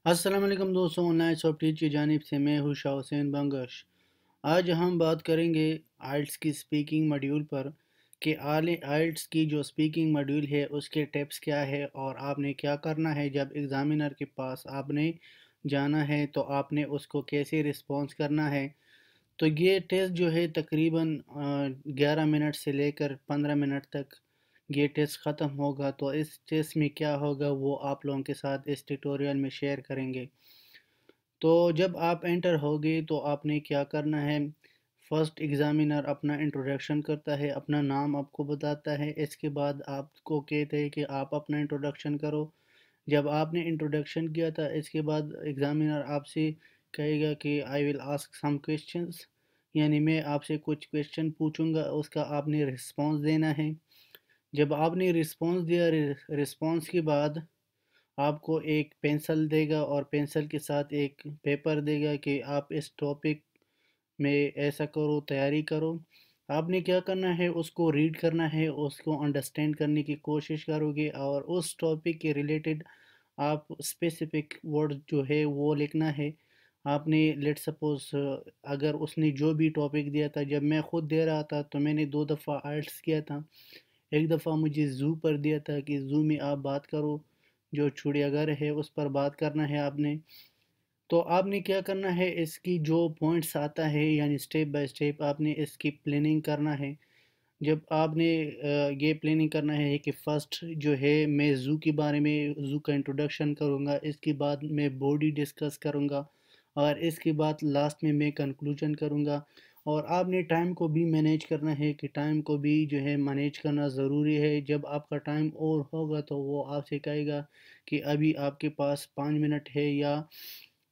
السلام علیکم دوستوں، آن لائن سافٹ ٹیچ کی جانب سے میں ہوں شاہ حسین بنگش۔ آج ہم بات کریں گے آئلٹس کی سپیکنگ ماڈیول پر کہ آئلٹس کی جو سپیکنگ ماڈیول ہے اس کے ٹیپس کیا ہے اور آپ نے کیا کرنا ہے جب ایگزامینر کے پاس آپ نے جانا ہے تو آپ نے اس کو کیسے رسپانس کرنا ہے۔ تو یہ ٹیسٹ جو ہے تقریباً 11 منٹ سے لے کر 15 منٹ تک یہ ٹیسٹ ختم ہوگا۔ تو اس ٹیسٹ میں کیا ہوگا وہ آپ لوگوں کے ساتھ اس ٹیوٹوریل میں شیئر کریں گے۔ تو جب آپ انٹر ہوگے تو آپ نے کیا کرنا ہے، فرسٹ ایگزامینر اپنا انٹروڈکشن کرتا ہے، اپنا نام آپ کو بتاتا ہے، اس کے بعد آپ کو کہتے ہیں کہ آپ اپنا انٹروڈکشن کرو۔ جب آپ نے انٹروڈکشن کیا تھا اس کے بعد ایگزامینر آپ سے کہے گا کہ آئی ول آسک سم کویشچنس، یعنی میں آپ سے کچھ کویشچن پوچھوں گا، اس کا آپ نے رسپانس دینا ہے۔ جب آپ نے رسپانس دیا، رسپانس کے بعد آپ کو ایک پینسل دے گا اور پینسل کے ساتھ ایک پیپر دے گا کہ آپ اس ٹاپک میں ایسا کرو، تیاری کرو۔ آپ نے کیا کرنا ہے، اس کو ریڈ کرنا ہے، اس کو انڈرسٹینڈ کرنے کی کوشش کرو گے اور اس ٹاپک کے ریلیٹڈ آپ اسپیسیفک ورڈ جو ہے وہ لکھنا ہے۔ آپ نے لیٹ سپوز اگر اس نے جو بھی ٹاپک دیا تھا، جب میں خود دے رہا تھا تو میں نے 2 دفعہ آئلٹس کیا تھا۔ ایک دفعہ مجھے زو پر دیا تھا کہ زو میں آپ بات کرو، جو چڑیا گھر ہے اس پر بات کرنا ہے آپ نے۔ تو آپ نے کیا کرنا ہے، اس کی جو پوائنٹس آتا ہے یعنی سٹیپ بائی سٹیپ آپ نے اس کی پلاننگ کرنا ہے۔ جب آپ نے یہ پلاننگ کرنا ہے کہ فرسٹ جو ہے میں زو کے بارے میں زو کا انٹروڈکشن کروں گا، اس کے بعد میں باڈی ڈسکس کروں گا اور اس کے بعد لاسٹ میں کنکلوژن کروں گا۔ اور آپ نے ٹائم کو بھی مینیج کرنا ہے کہ ٹائم کو بھی جو ہے مینیج کرنا ضروری ہے۔ جب آپ کا ٹائم اور ہوگا تو وہ آپ سے کہے گا کہ ابھی آپ کے پاس 5 منٹ ہے یا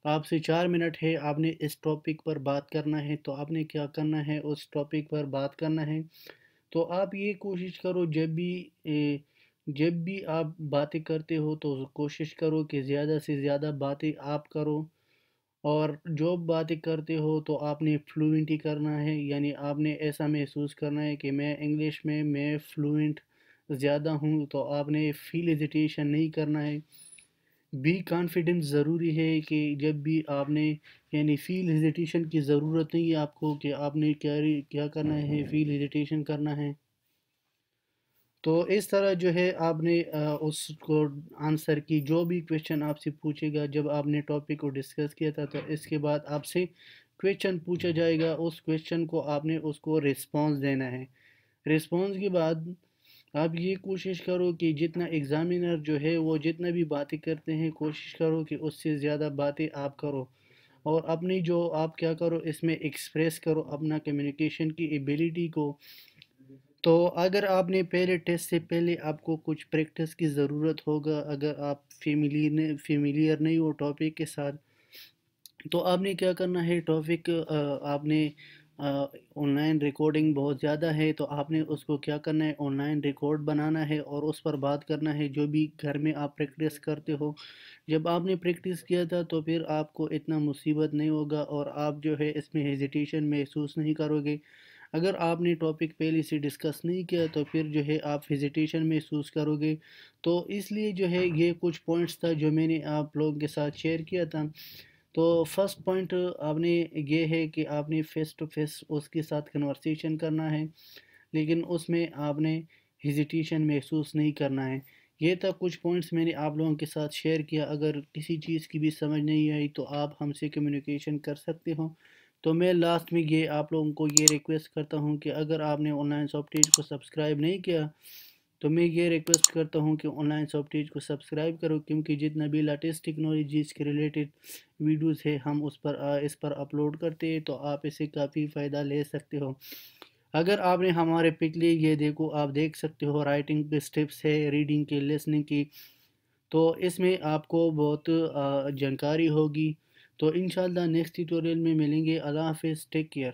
آپ سے 4 منٹ ہے، آپ نے اس ٹاپک پر بات کرنا ہے، تو آپ نے کیا کرنا ہے، اس ٹاپک پر بات کرنا ہے۔ تو آپ یہ کوشش کرو جب بھی آپ باتیں کرتے ہو تو کوشش کرو کہ زیادہ سے زیادہ باتیں آپ کرو، اور جو باتیں کرتے ہو تو آپ نے فلوئنٹی کرنا ہے، یعنی آپ نے ایسا محسوس کرنا ہے کہ میں انگلش میں فلوئنٹ زیادہ ہوں۔ تو آپ نے فیل ہیزیٹیشن نہیں کرنا ہے، بی کانفیڈنس ضروری ہے کہ جب بھی آپ نے یعنی فیل ہیزیٹیشن کی ضرورت نہیں ہے آپ کو کہ آپ نے کیا کرنا ہے، فیل ہیزیٹیشن کرنا ہے۔ تو اس طرح جو ہے آپ نے اس کو آنسر کی، جو بھی کویشچن آپ سے پوچھے گا جب آپ نے ٹاپک کو ڈسکس کیا تھا تو اس کے بعد آپ سے کویشچن پوچھا جائے گا، اس کویشچن کو آپ نے اس کو رسپانس دینا ہے۔ رسپانس کے بعد آپ یہ کوشش کرو کہ جتنا ایگزامینر جو ہے وہ جتنا بھی باتیں کرتے ہیں کوشش کرو کہ اس سے زیادہ باتیں آپ کرو، اور اپنی جو آپ کیا کرو اس میں ایکسپریس کرو اپنا کمیونیکیشن کی ایبیلیٹی کو۔ تو اگر آپ نے پہلے ٹیسٹ سے پہلے آپ کو کچھ پریکٹس کی ضرورت ہوگا، اگر آپ فیملیئر نہیں ہو ٹاپک کے ساتھ، تو آپ نے کیا کرنا ہے، ٹاپک آپ نے آن لائن ریکارڈنگ بہت زیادہ ہے تو آپ نے اس کو کیا کرنا ہے، آن لائن ریکارڈ بنانا ہے اور اس پر بات کرنا ہے، جو بھی گھر میں آپ پریکٹس کرتے ہو۔ جب آپ نے پریکٹس کیا تھا تو پھر آپ کو اتنا مصیبت نہیں ہوگا اور آپ جو ہے اس میں ہیزیٹیشن محسوس نہیں کرو گے۔ اگر آپ نے ٹاپک پہلے سے ڈسکس نہیں کیا تو پھر جو ہے آپ ہیزیٹیشن محسوس کرو گے۔ تو اس لیے جو ہے یہ کچھ پوائنٹس تھا جو میں نے آپ لوگوں کے ساتھ شیئر کیا تھا۔ تو فرسٹ پوائنٹ آپ نے یہ ہے کہ آپ نے فیس ٹو فیس اس کے ساتھ کنورسیشن کرنا ہے، لیکن اس میں آپ نے ہیزیٹیشن محسوس نہیں کرنا ہے۔ یہ تھا کچھ پوائنٹس میں نے آپ لوگوں کے ساتھ شیئر کیا۔ اگر کسی چیز کی بھی سمجھ نہیں آئی تو آپ ہم سے کمیونیکیشن کر سکتے ہو۔ تو میں لاسٹ میں یہ آپ لوگوں کو یہ ریکویسٹ کرتا ہوں کہ اگر آپ نے آن لائن سافٹ ٹیچ کو سبسکرائب نہیں کیا تو میں یہ ریکویسٹ کرتا ہوں کہ آن لائن سافٹ ٹیچ کو سبسکرائب کرو، کیونکہ جتنا بھی لیٹسٹ ٹیکنالوجیز کے ریلیٹڈ ویڈیوز ہے ہم اس پر اپلوڈ کرتے ہیں، تو آپ اسے کافی فائدہ لے سکتے ہو۔ اگر آپ نے ہمارے پچھلے یہ دیکھو، آپ دیکھ سکتے ہو رائٹنگ کے سٹیپس ہے، ریڈنگ کی، لسننگ کی، تو اس میں آپ کو بہت جانکاری ہوگی۔ تو انشاءاللہ نیکسٹ ٹیوٹوریل میں ملیں گے۔ اللہ حافظ، ٹیک کیئر۔